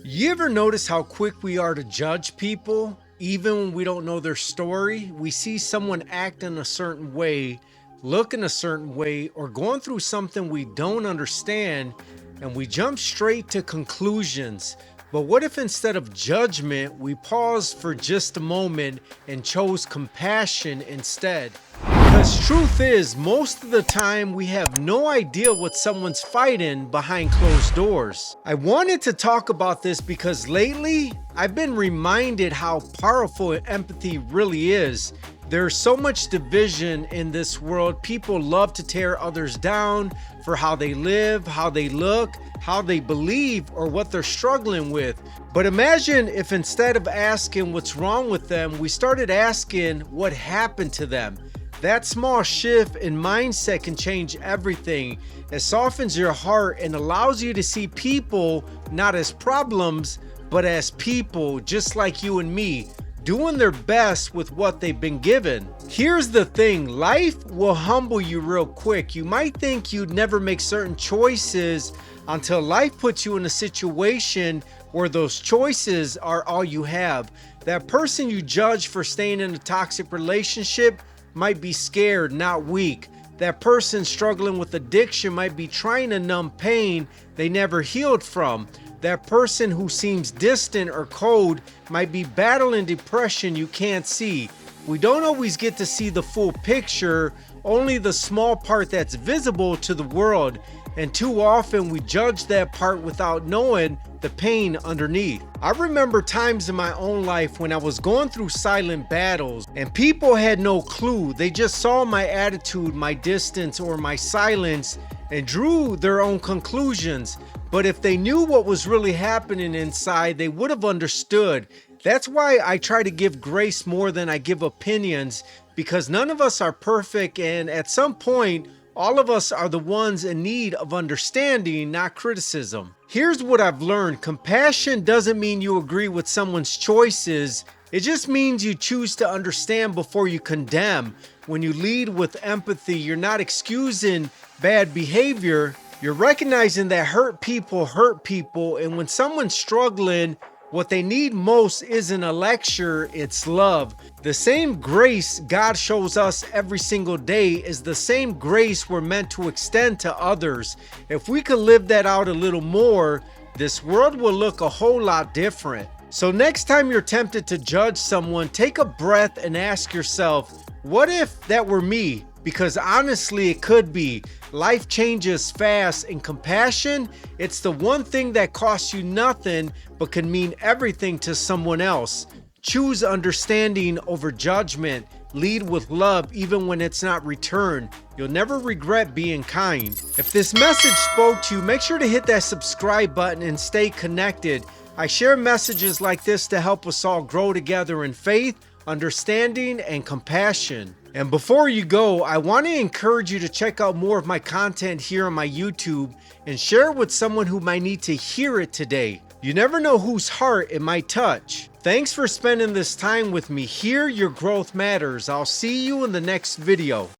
You ever notice how quick we are to judge people, even when we don't know their story? We see someone act in a certain way, look in a certain way, or going through something we don't understand, and we jump straight to conclusions. But what if instead of judgment, we paused for just a moment and chose compassion instead? Because truth is, most of the time we have no idea what someone's fighting behind closed doors. I wanted to talk about this because lately I've been reminded how powerful empathy really is. There's so much division in this world. People love to tear others down for how they live, how they look, how they believe, or what they're struggling with. But imagine if instead of asking what's wrong with them, we started asking what happened to them. That small shift in mindset can change everything. It softens your heart and allows you to see people not as problems, but as people just like you and me, doing their best with what they've been given. Here's the thing, life will humble you real quick. You might think you'd never make certain choices until life puts you in a situation where those choices are all you have. That person you judge for staying in a toxic relationship might be scared, not weak. That person struggling with addiction might be trying to numb pain they never healed from. That person who seems distant or cold might be battling depression you can't see. We don't always get to see the full picture, only the small part that's visible to the world. And too often we judge that part without knowing the pain underneath. I remember times in my own life when I was going through silent battles and people had no clue. They just saw my attitude, my distance, or my silence and drew their own conclusions. But if they knew what was really happening inside, they would have understood. That's why I try to give grace more than I give opinions, because none of us are perfect, and at some point, all of us are the ones in need of understanding, not criticism. Here's what I've learned. Compassion doesn't mean you agree with someone's choices. It just means you choose to understand before you condemn. When you lead with empathy, you're not excusing bad behavior. You're recognizing that hurt people, and when someone's struggling, what they need most isn't a lecture, it's love. The same grace God shows us every single day is the same grace we're meant to extend to others. If we could live that out a little more, this world will look a whole lot different. So next time you're tempted to judge someone, take a breath and ask yourself, what if that were me? Because honestly, it could be. Life changes fast, and compassion, it's the one thing that costs you nothing but can mean everything to someone else. Choose understanding over judgment. Lead with love even when it's not returned. You'll never regret being kind. If this message spoke to you, make sure to hit that subscribe button and stay connected. I share messages like this to help us all grow together in faith, understanding, and compassion. And before you go, I want to encourage you to check out more of my content here on my YouTube and share it with someone who might need to hear it today. You never know whose heart it might touch. Thanks for spending this time with me. Here, your growth matters. I'll see you in the next video.